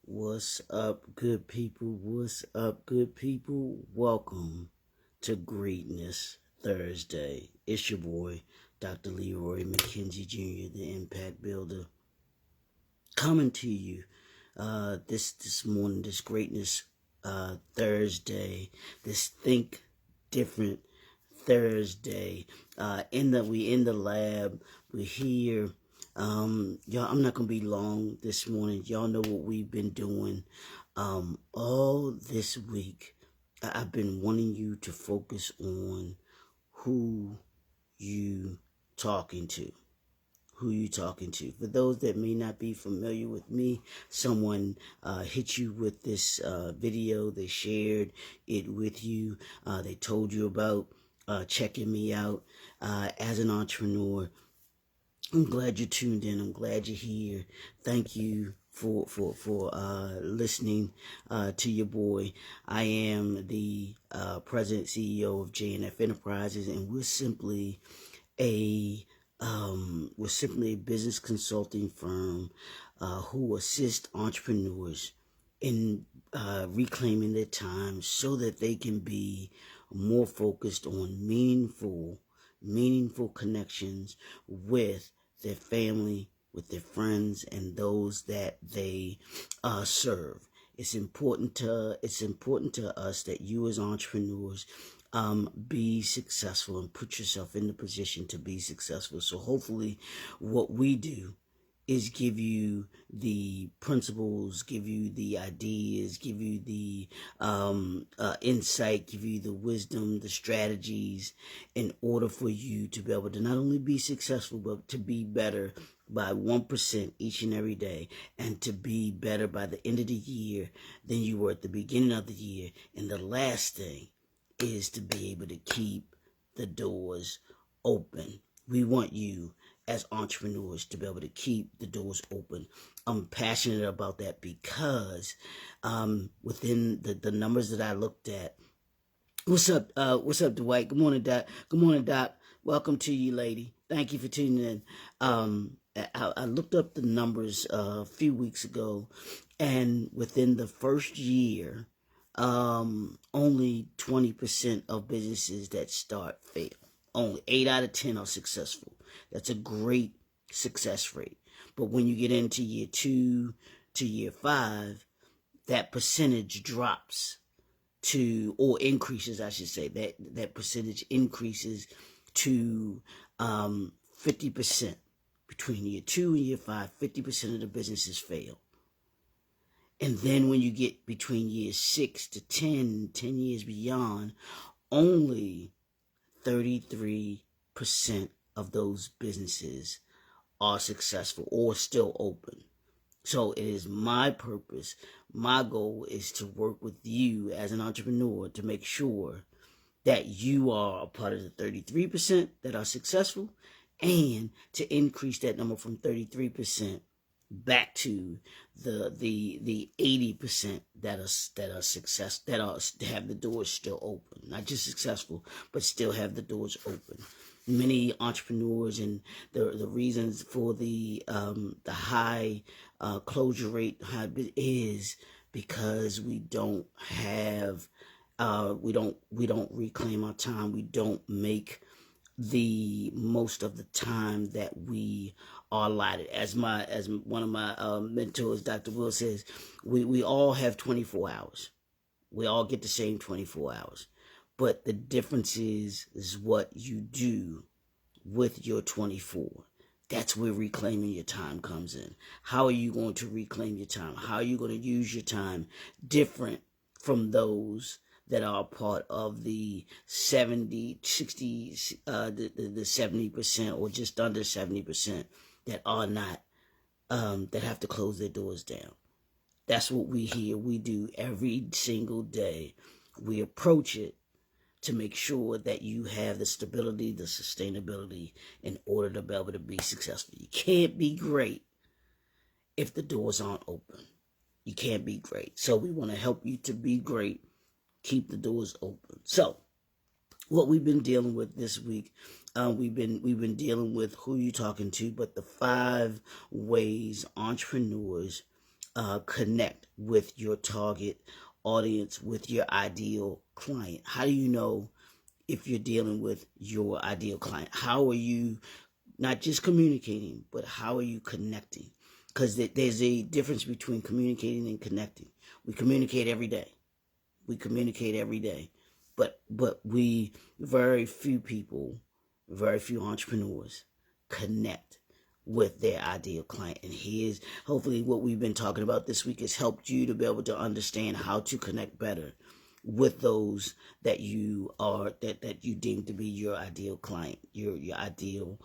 What's up, good people? What's up, good people? Welcome to Greatness Thursday. It's your boy, Dr. Leroy McKenzie Jr., the Impact Builder, coming to you this morning, this Greatness Thursday, this Think Different Thursday. We in the lab. We're here. Y'all, I'm not gonna be long this morning. Y'all know what we've been doing all this week. I've been wanting you to focus on who you talking to. Who you talking to. For those that may not be familiar with me, someone hit you with this video. They shared it with you. They told you about checking me out as an entrepreneur. I'm glad you're tuned in. I'm glad you're here. Thank you for listening to your boy. I am the president CEO of JNF Enterprises, and we're simply a business consulting firm who assist entrepreneurs in reclaiming their time so that they can be more focused on meaningful connections with their family, with their friends, and those that they serve. It's important to us that you as entrepreneurs be successful and put yourself in the position to be successful. So hopefully what we do is give you the principles, give you the ideas, give you the insight, give you the wisdom, the strategies in order for you to be able to not only be successful, but to be better by 1% each and every day, and to be better by the end of the year than you were at the beginning of the year. And the last thing is to be able to keep the doors open. We want you as entrepreneurs to be able to keep the doors open. I'm passionate about that because within the numbers that I looked at. What's up, Dwight? Good morning, Doc. Good morning, Doc. Welcome to you, lady. Thank you for tuning in. I looked up the numbers a few weeks ago, and within the first year, only 20% of businesses that start fail. Only 8 out of 10 are successful. That's a great success rate. But when you get into year 2 to year 5, that percentage drops to, or increases, I should say, that percentage increases to 50%. Between year 2 and year 5, 50% of the businesses fail. And then when you get between years 6 to 10 years beyond, only 33% of those businesses are successful or still open. So it is my purpose, my goal is to work with you as an entrepreneur to make sure that you are a part of the 33% that are successful, and to increase that number from 33% back to the 80% that are success, that have the doors still open, not just successful, but still have the doors open. Many entrepreneurs, and the reasons for the high closure rate is because we don't reclaim our time. We don't make the most of the time that we are allotted. As one of my mentors, Dr. Will, says, we all have 24 hours. We all get the same 24 hours. But the difference is what you do with your 24. That's where reclaiming your time comes in. How are you going to reclaim your time? How are you going to use your time different from those that are part of the 70, 60, the 70% or just under 70% that are not, that have to close their doors down? That's what we do every single day. We approach it to make sure that you have the stability, the sustainability in order to be able to be successful. You can't be great if the doors aren't open. You can't be great. So we want to help you to be great. Keep the doors open. So what we've been dealing with this week, we've been dealing with who you're talking to, but the 5 ways entrepreneurs connect with your target audience, with your ideal client? How do you know if you're dealing with your ideal client? How are you not just communicating, but how are you connecting? Because there's a difference between communicating and connecting. We communicate every day. But very few people, very few entrepreneurs connect with their ideal client. And here's hopefully what we've been talking about this week has helped you to be able to understand how to connect better with those that you deem to be your ideal client, your ideal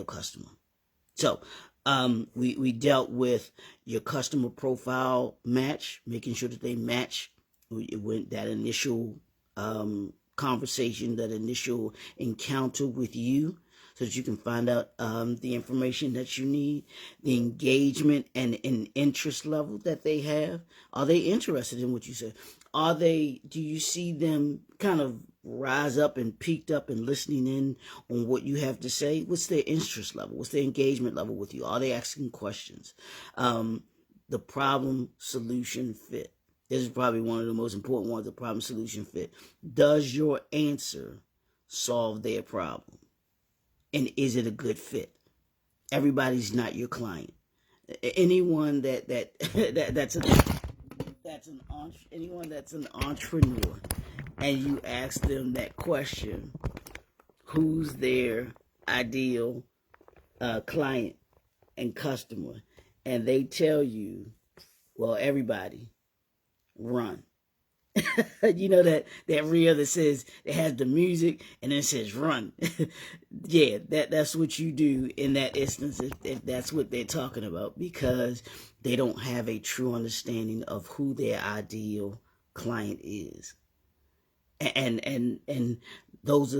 customer. So we dealt with your customer profile match, making sure that they match with that initial conversation, that initial encounter with you, so that you can find out the information that you need, the engagement and interest level that they have. Are they interested in what you said? Do you see them kind of rise up and peaked up and listening in on what you have to say? What's their interest level? What's their engagement level with you? Are they asking questions? The problem solution fit. This is probably one of the most important ones, the problem solution fit. Does your answer solve their problem? And is it a good fit? Everybody's not your client. Anyone that's an entrepreneur, and you ask them that question, who's their ideal client and customer, and they tell you, well, everybody, run. You know that reel that says, it has the music and then it says run. Yeah, that's what you do in that instance, if that's what they're talking about, because they don't have a true understanding of who their ideal client is. And those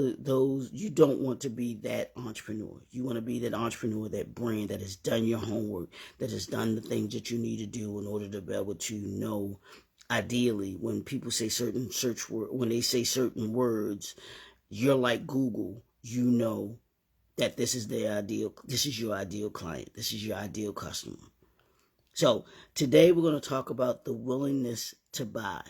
you don't want to be that entrepreneur. You want to be that entrepreneur, that brand that has done your homework, that has done the things that you need to do in order to be able to know. Ideally, when people say certain when they say certain words, you're like Google. You know that this is your ideal client. This is your ideal customer. So today we're going to talk about the willingness to buy.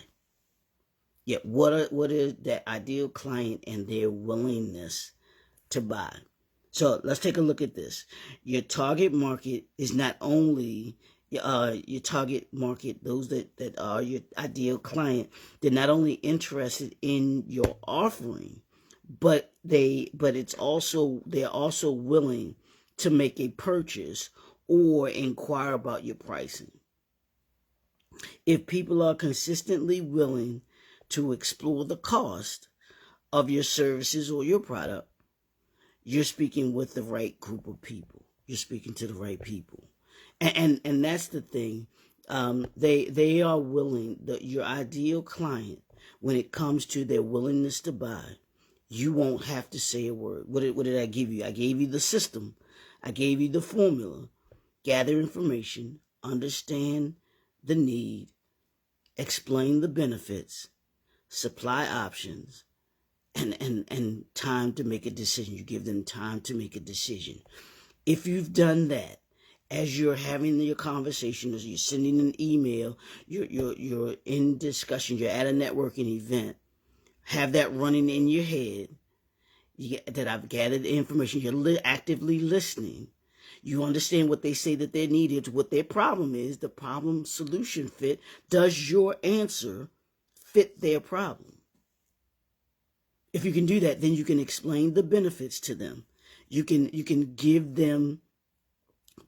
Yeah, what is that ideal client and their willingness to buy? So let's take a look at this. Your target market is not only your target market, those that are your ideal client. They're not only interested in your offering, but they're also willing to make a purchase or inquire about your pricing. If people are consistently willing to explore the cost of your services or your product, you're speaking with the right group of people. You're speaking to the right people. And that's the thing. They are willing, your ideal client, when it comes to their willingness to buy, you won't have to say a word. What did I give you? I gave you the system. I gave you the formula. Gather information, understand the need, explain the benefits, supply options, and time to make a decision. You give them time to make a decision. If you've done that, as you're having your conversation, as you're sending an email, you're in discussion, you're at a networking event, have that running in your head, that I've gathered the information, you're actively listening. You understand what they say that their need is, what their problem is, the problem solution fit. Does your answer fit their problem? If you can do that, then you can explain the benefits to them. You can give them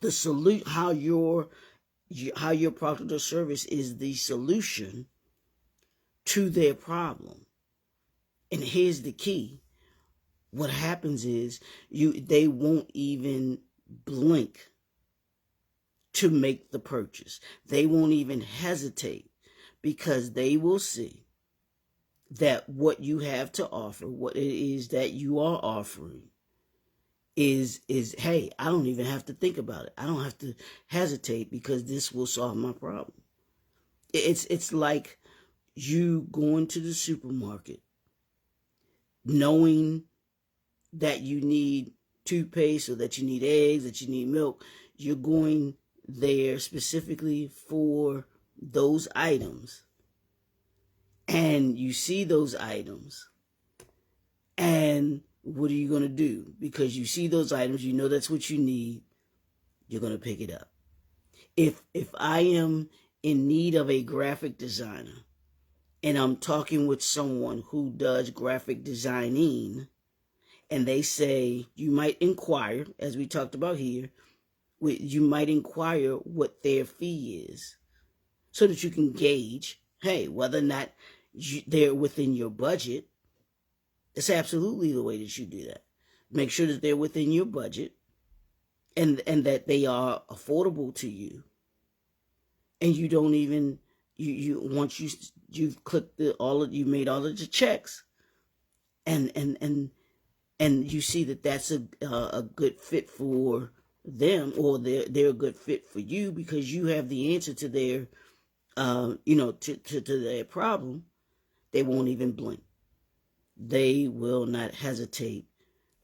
the solution, how your product or service is the solution to their problem. And here's the key. What happens is they won't even blink to make the purchase. They won't even hesitate, because they will see that what you have to offer, what it is that you are offering, is hey, I don't even have to think about it. I don't have to hesitate, because this will solve my problem. It's like you going to the supermarket knowing that you need toothpaste, or that you need eggs, that you need milk. You're going there specifically for those items, and you see those items, and what are you going to do? Because you see those items, you know that's what you need, you're going to pick it up. If I am in need of a graphic designer, and I'm talking with someone who does graphic designing, and they say, you might inquire, as we talked about here, you might inquire what their fee is so that you can gauge, hey, whether or not they're within your budget. That's absolutely the way that you do that. Make sure that they're within your budget and that they are affordable to you. And you don't even, once you've clicked you made all of the checks and you see that that's a good fit for them, or they're a good fit for you because you have the answer to their to their problem, they won't even blink. They will not hesitate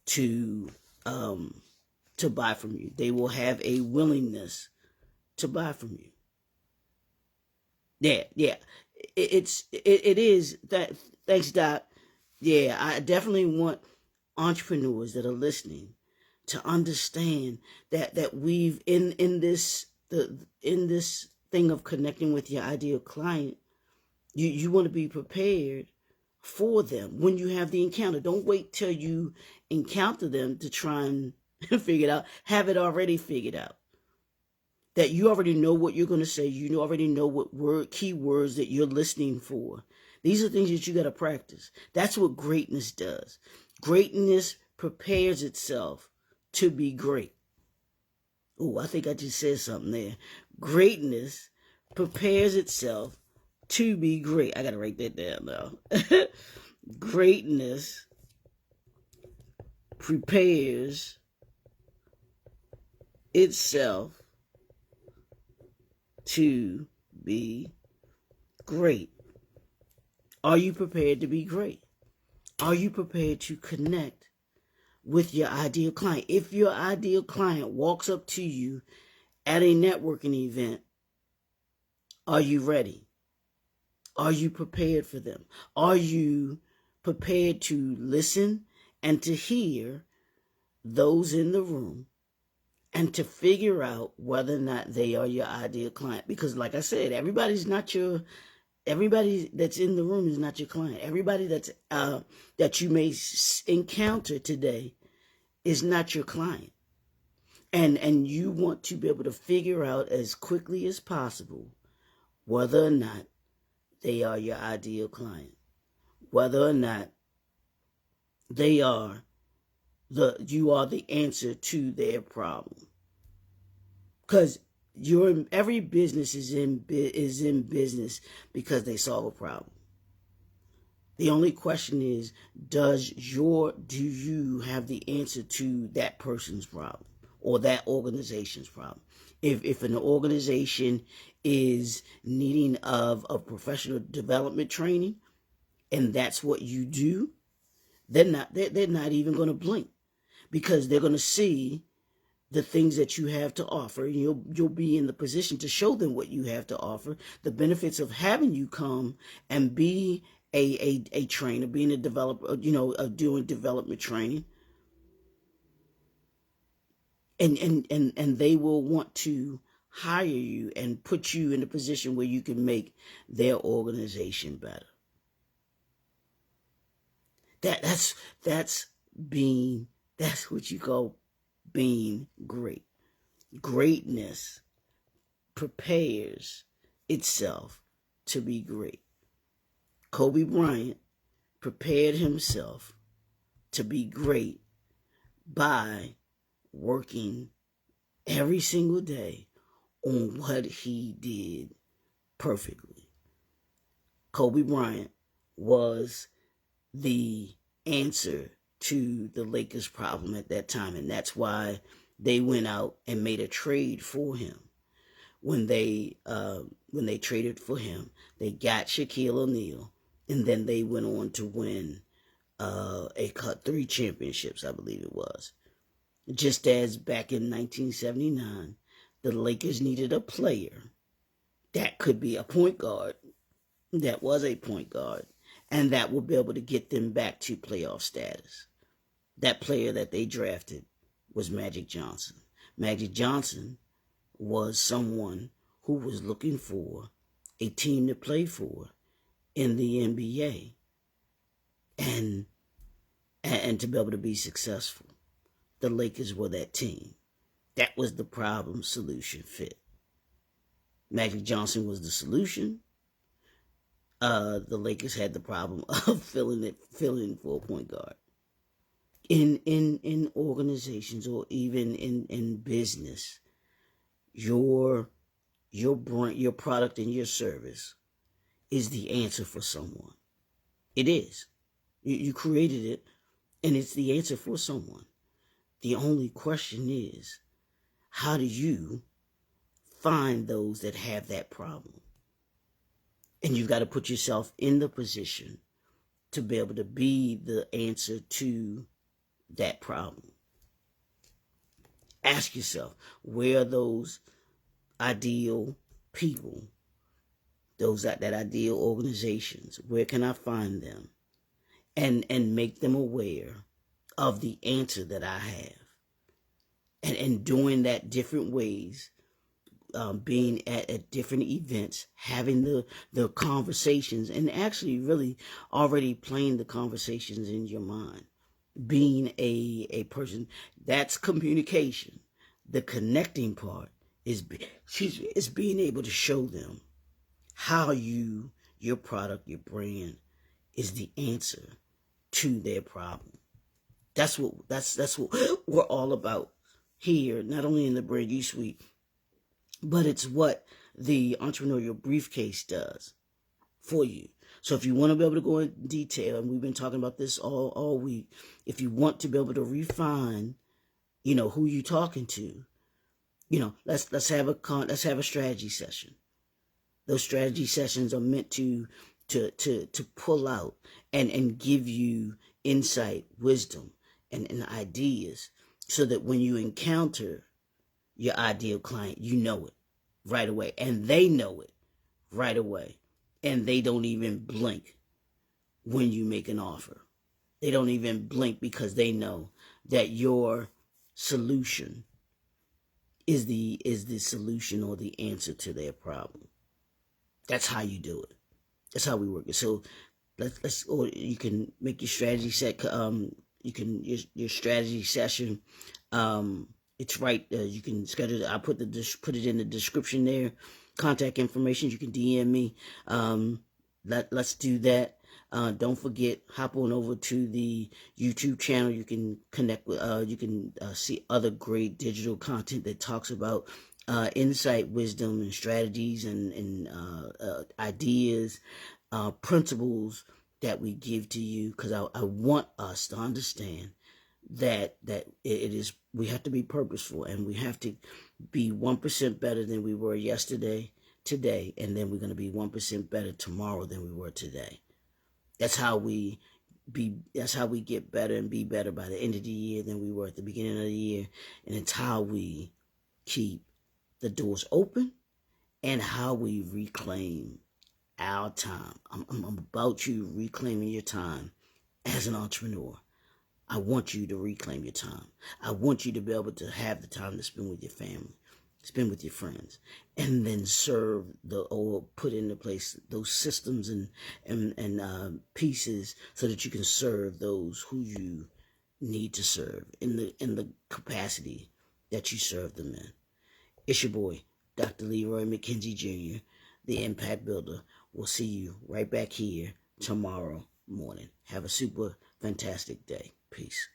to buy from you. They will have a willingness to buy from you. Yeah. It is that. Thanks, Doc. Yeah, I definitely want entrepreneurs that are listening to understand that we've in this thing of connecting with your ideal client, you want to be prepared for them when you have the encounter. Don't wait till you encounter them to try and figure it out. Have it already figured out. That you already know what you're going to say. You already know what keywords that you're listening for. These are things that you got to practice. That's what greatness does. Greatness prepares itself to be great. Oh, I think I just said something there. Greatness prepares itself to be great. I got to write that down now. Greatness prepares itself to be great. Are you prepared to be great? Are you prepared to connect with your ideal client? If your ideal client walks up to you at a networking event, are you ready? Are you prepared for them? Are you prepared to listen and to hear those in the room and to figure out whether or not they are your ideal client? Because like I said, everybody that's in the room is not your client. Everybody that you may encounter today is not your client. And you want to be able to figure out as quickly as possible whether or not they are your ideal client. Whether or not you are the answer to their problem. Because every business is in business because they solve a problem. The only question is, do you have the answer to that person's problem or that organization's problem? If an organization is needing of professional development training, and that's what you do, they're not even going to blink, because they're going to see the things that you have to offer. You'll be in the position to show them what you have to offer, the benefits of having you come and be a trainer, being a developer, of doing development training. And they will want to hire you and put you in a position where you can make their organization better. That's what you call being great. Greatness prepares itself to be great. Kobe Bryant prepared himself to be great by working every single day on what he did perfectly. Kobe Bryant was the answer to the Lakers' problem at that time, and that's why they went out and made a trade for him. When they traded for him, they got Shaquille O'Neal, and then they went on to win 3 championships, I believe it was. Just as back in 1979, The Lakers needed a player that could be a point guard, that was a point guard, and that will be able to get them back to playoff status. That player that they drafted was Magic Johnson. Magic Johnson was someone who was looking for a team to play for in the NBA and to be able to be successful. The Lakers were that team. That was the problem solution fit. Magic Johnson was the solution. The Lakers had the problem of filling for a point guard. In organizations or even in business, your brand, your product and your service is the answer for someone. It is. You created it, and it's the answer for someone. The only question is, how do you find those that have that problem? And you've got to put yourself in the position to be able to be the answer to that problem. Ask yourself, where are those ideal people, those that ideal organizations? Where can I find them? And make them aware of the answer that I have. And doing that different ways, being at different events, having the conversations, and actually really already playing the conversations in your mind. Being a person, that's communication. The connecting part is being able to show them how your product, your brand is the answer to their problem. That's what we're all about here, not only in the Brand U Suite, but it's what the entrepreneurial briefcase does for you. So if you want to be able to go in detail, and we've been talking about this all week, if you want to be able to refine, who you're talking to, let's have a strategy session. Those strategy sessions are meant to pull out and give you insight, wisdom, and ideas, so that when you encounter your ideal client, you know it right away, and they know it right away, and they don't even blink when you make an offer. They don't even blink, because they know that your solution is the solution or the answer to their problem. That's how you do it. That's how we work it. So let's or you can make your strategy set. Your strategy session. It's right. You can schedule it. I put it in the description there. Contact information. You can DM me. Let's do that. Don't forget, hop on over to the YouTube channel. You can connect with. You can see other great digital content that talks about insight, wisdom, and strategies, and ideas, principles that we give to you. Because I want us to understand that it is, we have to be purposeful, and we have to be 1% better than we were yesterday, today, and then we're going to be 1% better tomorrow than we were today. That's how we get better and be better by the end of the year than we were at the beginning of the year. And it's how we keep the doors open and how we reclaim our time. I'm about you reclaiming your time as an entrepreneur. I want you to reclaim your time. I want you to be able to have the time to spend with your family, spend with your friends, and then serve or put into place those systems and pieces so that you can serve those who you need to serve in the capacity that you serve them in. It's your boy, Dr. Leroy McKenzie Jr., the Impact Builder. We'll see you right back here tomorrow morning. Have a super fantastic day. Peace.